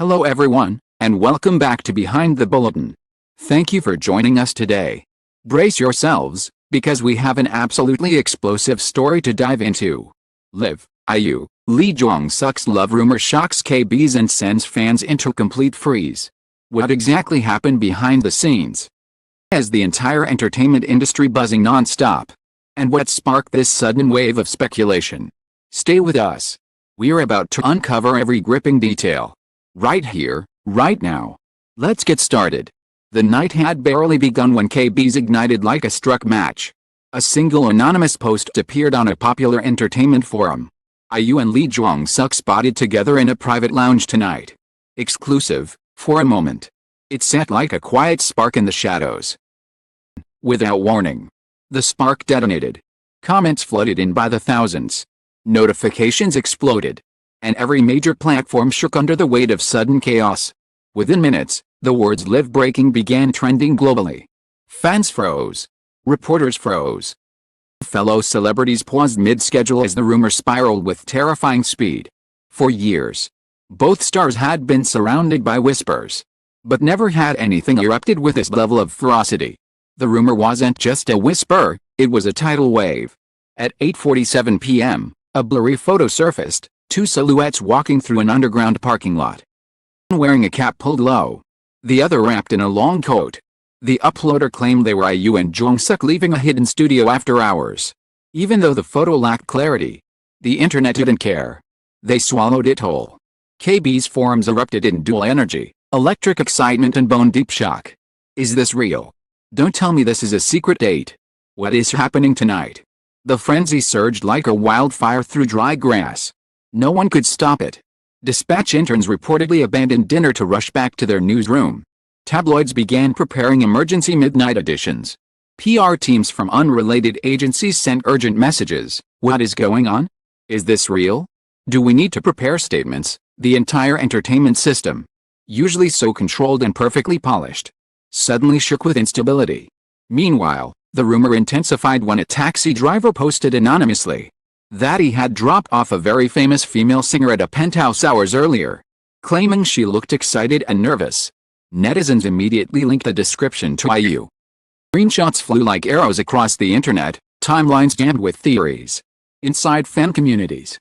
Hello everyone, and welcome back to Behind the Bulletin. Thank you for joining us today. Brace yourselves, because we have an absolutely explosive story to dive into. Live, IU, Lee Jong-suk's love rumor shocks K-biz and sends fans into complete freeze. What exactly happened behind the scenes? Has the entire entertainment industry buzzing non-stop? And what sparked this sudden wave of speculation? Stay with us. We're about to uncover every gripping detail. Right here, right now. Let's get started. The night had barely begun when K-biz ignited like a struck match. A single anonymous post appeared on a popular entertainment forum. IU and Lee Jong-suk spotted together in a private lounge tonight. Exclusive, for a moment. It sat like a quiet spark in the shadows. Without warning, the spark detonated. Comments flooded in by the thousands. Notifications exploded. And every major platform shook under the weight of sudden chaos. Within minutes, the words "live breaking" began trending globally. Fans froze. Reporters froze. Fellow celebrities paused mid-schedule as the rumor spiraled with terrifying speed. For years, both stars had been surrounded by whispers. But never had anything erupted with this level of ferocity. The rumor wasn't just a whisper, it was a tidal wave. At 8:47 p.m., a blurry photo surfaced. Two silhouettes walking through an underground parking lot. One wearing a cap pulled low. The other wrapped in a long coat. The uploader claimed they were IU and Jong-suk leaving a hidden studio after hours. Even though the photo lacked clarity, the internet didn't care. They swallowed it whole. K-biz forums erupted in dual energy, electric excitement and bone-deep shock. Is this real? Don't tell me this is a secret date. What is happening tonight? The frenzy surged like a wildfire through dry grass. No one could stop it. Dispatch interns reportedly abandoned dinner to rush back to their newsroom. Tabloids began preparing emergency midnight editions. PR teams from unrelated agencies sent urgent messages. What is going on? Is this real? Do we need to prepare statements? The entire entertainment system, usually so controlled and perfectly polished, suddenly shook with instability. Meanwhile, the rumor intensified when a taxi driver posted anonymously that he had dropped off a very famous female singer at a penthouse hours earlier, claiming she looked excited and nervous. Netizens immediately linked the description to IU. Screenshots flew like arrows across the internet, timelines jammed with theories. Inside fan communities,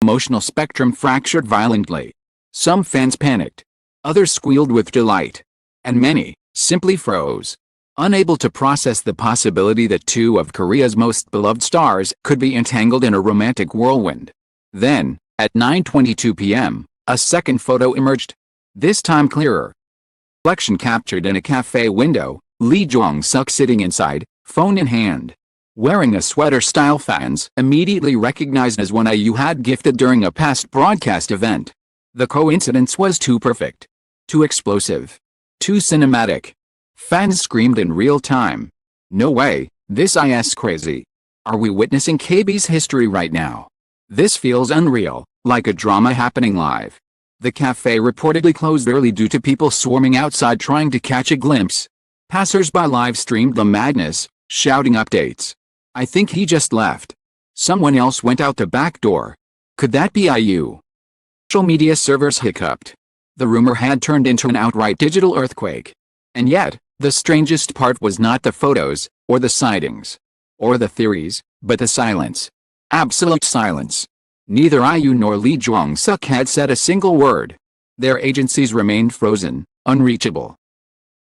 emotional spectrum fractured violently. Some fans panicked. Others squealed with delight. And many simply froze, unable to process the possibility that two of Korea's most beloved stars could be entangled in a romantic whirlwind. Then, at 9:22 p.m., a second photo emerged. This time clearer. Reflection captured in a cafe window, Lee Jong-suk sitting inside, phone in hand. Wearing a sweater style fans immediately recognized as one IU had gifted during a past broadcast event. The coincidence was too perfect. Too explosive. Too cinematic. Fans screamed in real time. No way, this is crazy. Are we witnessing K-biz history right now? This feels unreal, like a drama happening live. The cafe reportedly closed early due to people swarming outside trying to catch a glimpse. Passers-by live streamed the madness, shouting updates. I think he just left. Someone else went out the back door. Could that be IU? Social media servers hiccuped. The rumor had turned into an outright digital earthquake. And yet, the strangest part was not the photos, or the sightings, or the theories, but the silence. Absolute silence. Neither IU nor Lee Jong-suk had said a single word. Their agencies remained frozen, unreachable.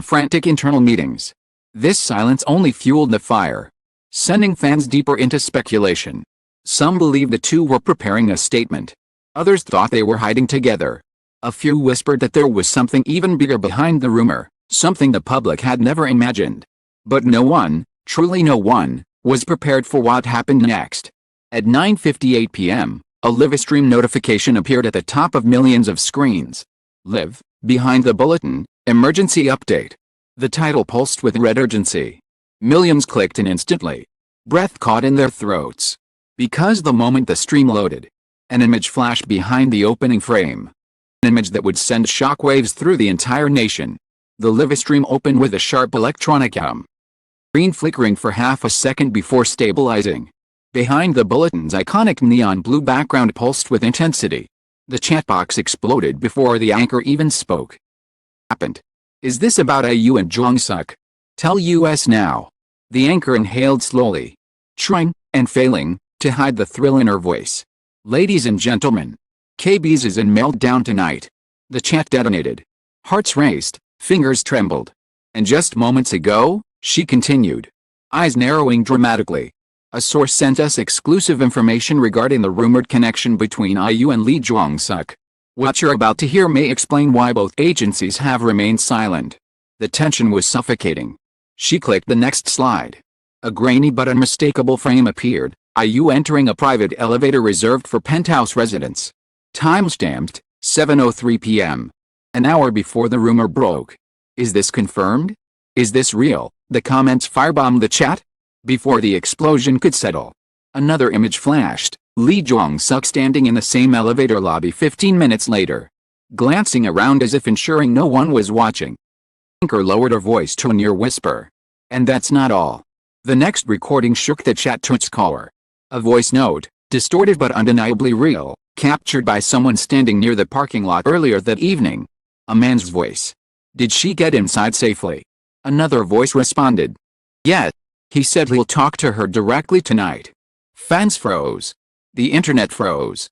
Frantic internal meetings. This silence only fueled the fire, sending fans deeper into speculation. Some believed the two were preparing a statement. Others thought they were hiding together. A few whispered that there was something even bigger behind the rumor. Something the public had never imagined. But no one, truly no one, was prepared for what happened next. At 9:58 p.m., a live stream notification appeared at the top of millions of screens. Live, behind the bulletin, emergency update. The title pulsed with red urgency. Millions clicked in instantly. Breath caught in their throats. Because the moment the stream loaded, an image flashed behind the opening frame. An image that would send shockwaves through the entire nation. The live stream opened with a sharp electronic screen flickering for half a second before stabilizing. Behind the bulletin's iconic neon blue background pulsed with intensity. The chat box exploded before the anchor even spoke. Happened. Is this about IU and Jong-suk? Tell us now. The anchor inhaled slowly, trying, and failing, to hide the thrill in her voice. Ladies and gentlemen, K-biz is in meltdown tonight. The chat detonated. Hearts raced, fingers trembled. And just moments ago, she continued, eyes narrowing dramatically. A source sent us exclusive information regarding the rumored connection between IU and Lee Jong-suk. What you're about to hear may explain why both agencies have remained silent. The tension was suffocating. She clicked the next slide. A grainy but unmistakable frame appeared, IU entering a private elevator reserved for penthouse residents. Time-stamped, 7:03 p.m. An hour before the rumor broke. Is this confirmed? Is this real? The comments firebombed the chat. Before the explosion could settle, another image flashed, Lee Jong-suk standing in the same elevator lobby 15 minutes later, glancing around as if ensuring no one was watching. The anchor lowered her voice to a near whisper. And that's not all. The next recording shook the chat to its core. A voice note, distorted but undeniably real, captured by someone standing near the parking lot earlier that evening. A man's voice. Did she get inside safely? Another voice responded. Yes. He said he'll talk to her directly tonight. Fans froze. The internet froze.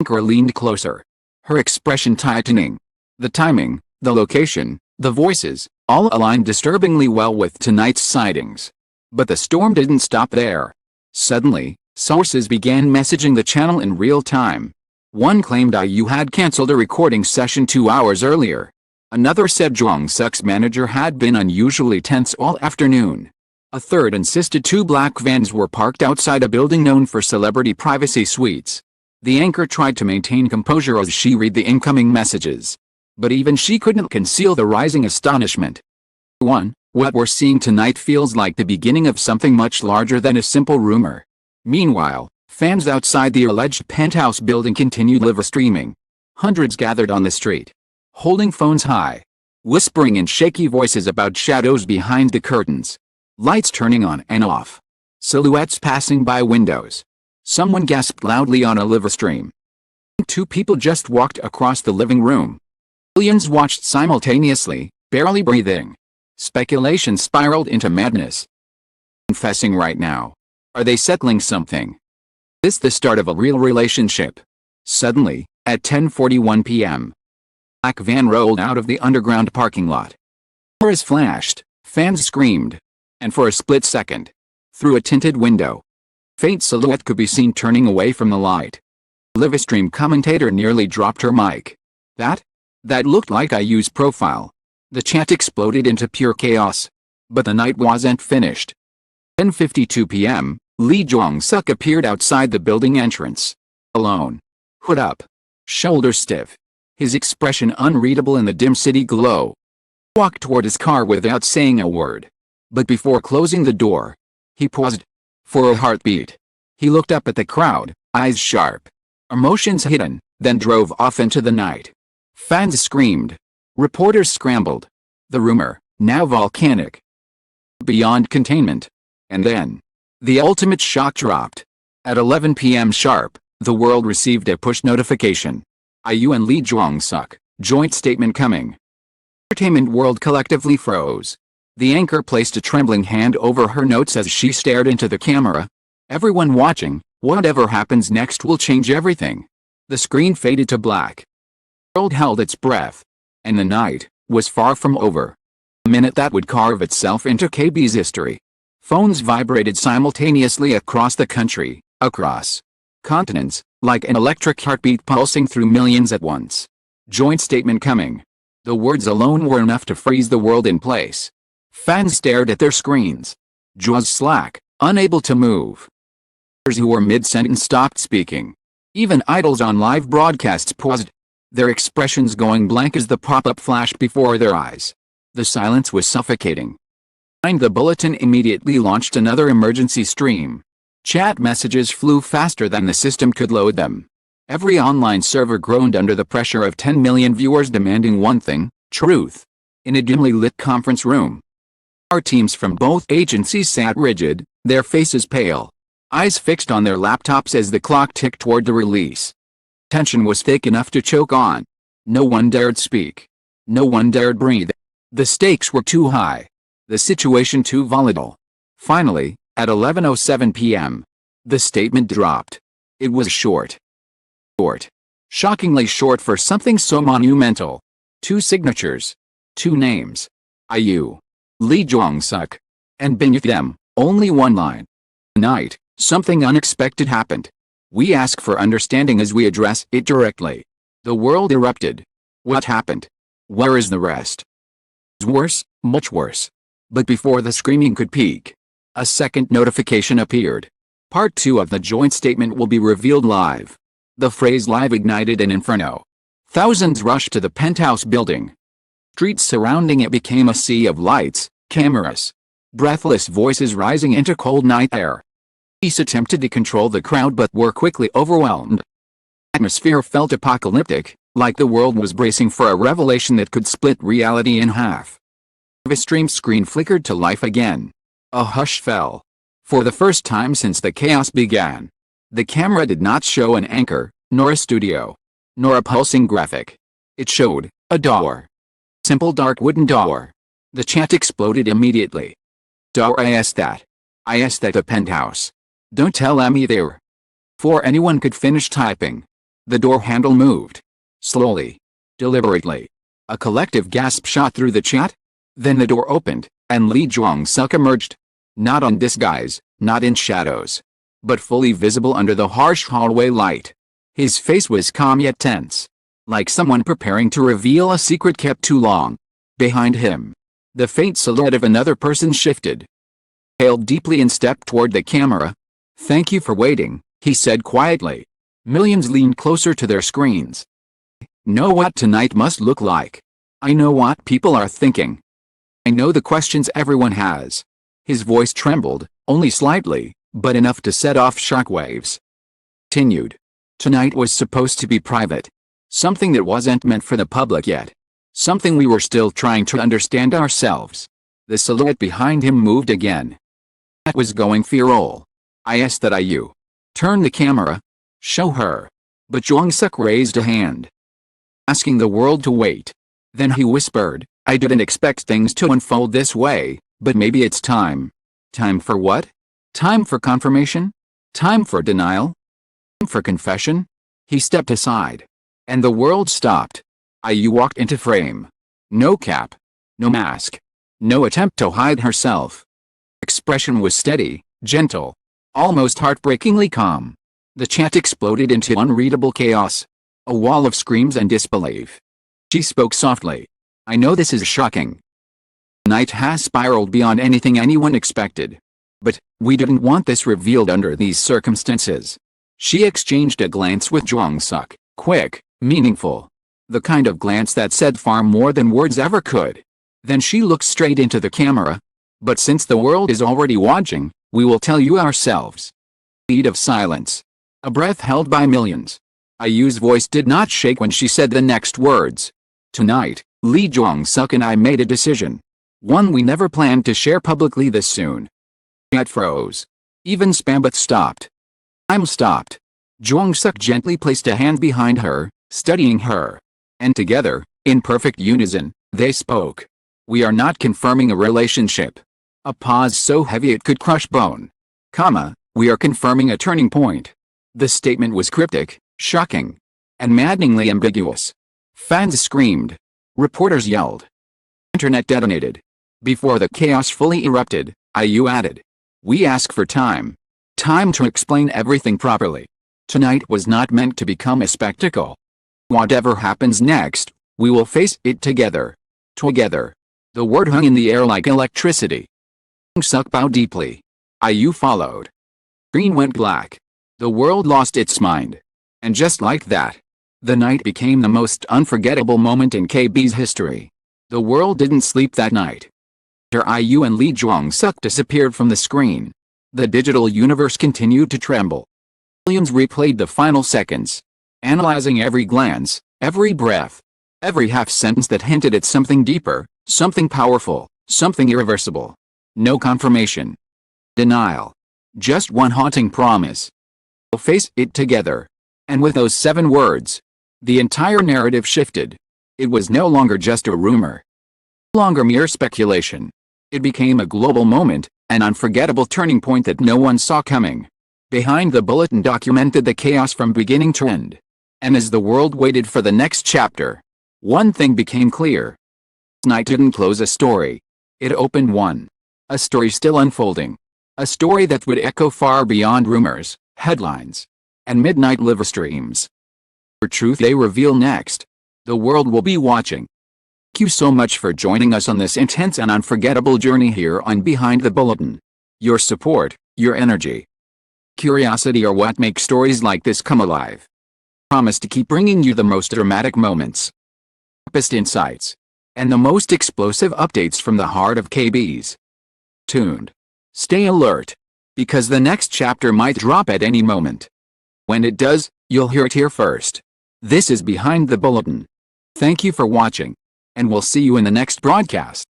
Anchor leaned closer, her expression tightening. The timing, the location, the voices, all aligned disturbingly well with tonight's sightings. But the storm didn't stop there. Suddenly, sources began messaging the channel in real time. One claimed IU had cancelled a recording session 2 hours earlier. Another said Jong-suk's manager had been unusually tense all afternoon. A third insisted 2 black vans were parked outside a building known for celebrity privacy suites. The anchor tried to maintain composure as she read the incoming messages. But even she couldn't conceal the rising astonishment. 1. What we're seeing tonight feels like the beginning of something much larger than a simple rumor. Meanwhile, fans outside the alleged penthouse building continued live streaming. Hundreds gathered on the street, holding phones high, whispering in shaky voices about shadows behind the curtains. Lights turning on and off. Silhouettes passing by windows. Someone gasped loudly on a live stream. 2 people just walked across the living room. Millions watched simultaneously, barely breathing. Speculation spiraled into madness. Confessing right now. Are they settling something? Is this the start of a real relationship? Suddenly, at 10:41 p.m., a black van rolled out of the underground parking lot. Cameras flashed, fans screamed. And for a split second, through a tinted window, faint silhouette could be seen turning away from the light. Livestream commentator nearly dropped her mic. That looked like IU's profile. The chat exploded into pure chaos. But the night wasn't finished. 10:52 p.m., Lee Jong-suk appeared outside the building entrance. Alone. Hood up. Shoulders stiff. His expression unreadable in the dim city glow. Walked toward his car without saying a word. But before closing the door, he paused. For a heartbeat. He looked up at the crowd, eyes sharp, emotions hidden, then drove off into the night. Fans screamed. Reporters scrambled. The rumor, now volcanic, beyond containment. And then, the ultimate shock dropped. At 11 p.m. sharp, the world received a push notification. IU and Lee Jong-suk, joint statement coming. Entertainment world collectively froze. The anchor placed a trembling hand over her notes as she stared into the camera. Everyone watching, whatever happens next will change everything. The screen faded to black. The world held its breath. And the night was far from over. A minute that would carve itself into K-biz history. Phones vibrated simultaneously across the country, across continents, like an electric heartbeat pulsing through millions at once. Joint statement coming. The words alone were enough to freeze the world in place. Fans stared at their screens. Jaws slack, unable to move. Others who were mid-sentence stopped speaking. Even idols on live broadcasts paused, their expressions going blank as the pop-up flashed before their eyes. The silence was suffocating. The bulletin immediately launched another emergency stream. Chat messages flew faster than the system could load them. Every online server groaned under the pressure of 10 million viewers demanding one thing, truth. In a dimly lit conference room, our teams from both agencies sat rigid, their faces pale, eyes fixed on their laptops as the clock ticked toward the release. Tension was thick enough to choke on. No one dared speak. No one dared breathe. The stakes were too high. The situation too volatile. Finally, at 11:07 p.m., the statement dropped. It was short. Short. Shockingly short for something so monumental. 2 signatures. 2 names. IU. Lee Jong-suk. And beneath them, only one line. Tonight, something unexpected happened. We ask for understanding as we address it directly. The world erupted. What happened? Where is the rest? Worse, much worse. But before the screaming could peak, a second notification appeared. Part 2 of the joint statement will be revealed live. The phrase live ignited an inferno. Thousands rushed to the penthouse building. Streets surrounding it became a sea of lights, cameras, breathless voices rising into cold night air. Police attempted to control the crowd but were quickly overwhelmed. The atmosphere felt apocalyptic, like the world was bracing for a revelation that could split reality in half. The stream screen flickered to life again. A hush fell. For the first time since the chaos began, the camera did not show an anchor, nor a studio, nor a pulsing graphic. It showed a door. Simple dark wooden door. The chat exploded immediately. Door I asked that. I asked that the penthouse. Don't tell Emmy there. Before anyone could finish typing, the door handle moved. Slowly. Deliberately. A collective gasp shot through the chat. Then the door opened, and Lee Jong-suk emerged. Not on disguise, not in shadows, but fully visible under the harsh hallway light. His face was calm yet tense, like someone preparing to reveal a secret kept too long. Behind him, the faint silhouette of another person shifted. He inhaled deeply and stepped toward the camera. "Thank you for waiting," he said quietly. Millions leaned closer to their screens. "Know what tonight must look like. I know what people are thinking. I know the questions everyone has." His voice trembled, only slightly, but enough to set off shockwaves. Continued. Tonight was supposed to be private. Something that wasn't meant for the public yet. Something we were still trying to understand ourselves. The silhouette behind him moved again. That was going viral. I asked that IU. Turn the camera. Show her. But Jong-suk raised a hand, asking the world to wait. Then he whispered, "I didn't expect things to unfold this way, but maybe it's time." Time for what? Time for confirmation? Time for denial? Time for confession? He stepped aside. And the world stopped. IU walked into frame. No cap. No mask. No attempt to hide herself. Expression was steady, gentle, almost heartbreakingly calm. The chat exploded into unreadable chaos. A wall of screams and disbelief. She spoke softly. "I know this is shocking. Night has spiraled beyond anything anyone expected. But, we didn't want this revealed under these circumstances." She exchanged a glance with Jong-suk, quick, meaningful. The kind of glance that said far more than words ever could. Then she looked straight into the camera. "But since the world is already watching, we will tell you ourselves." Beat of silence. A breath held by millions. IU's voice did not shake when she said the next words. "Tonight, Lee Jong-suk and I made a decision. One we never planned to share publicly this soon." It froze. Even Spambit stopped. Time stopped. Jong-suk gently placed a hand behind her, studying her. And together, in perfect unison, they spoke. "We are not confirming a relationship." A pause so heavy it could crush bone. "We are confirming a turning point." The statement was cryptic, shocking, and maddeningly ambiguous. Fans screamed. Reporters yelled. Internet detonated. Before the chaos fully erupted, IU added, "We ask for time. Time to explain everything properly. Tonight was not meant to become a spectacle. Whatever happens next, we will face it together. Together." The word hung in the air like electricity. Jong-suk bowed deeply. IU followed. Screen went black. The world lost its mind. And just like that, the night became the most unforgettable moment in K-biz history. The world didn't sleep that night. After IU and Lee Jong-suk disappeared from the screen, the digital universe continued to tremble. Millions replayed the final seconds, analyzing every glance, every breath, every half-sentence that hinted at something deeper, something powerful, something irreversible. No confirmation. Denial. Just one haunting promise. We'll face it together. And with those 7 words, the entire narrative shifted. It was no longer just a rumor. No longer mere speculation. It became a global moment, an unforgettable turning point that no one saw coming. Behind the Bulletin documented the chaos from beginning to end. And as the world waited for the next chapter, one thing became clear. This night didn't close a story. It opened one. A story still unfolding. A story that would echo far beyond rumors, headlines, and midnight live streams. For truth they reveal next. The world will be watching. Thank you so much for joining us on this intense and unforgettable journey here on Behind the Bulletin. Your support, your energy, curiosity are what make stories like this come alive. Promise to keep bringing you the most dramatic moments, sharpest insights, and the most explosive updates from the heart of K-biz. Tuned. Stay alert, because the next chapter might drop at any moment. When it does, you'll hear it here first. This is Behind the Bulletin. Thank you for watching, and we'll see you in the next broadcast.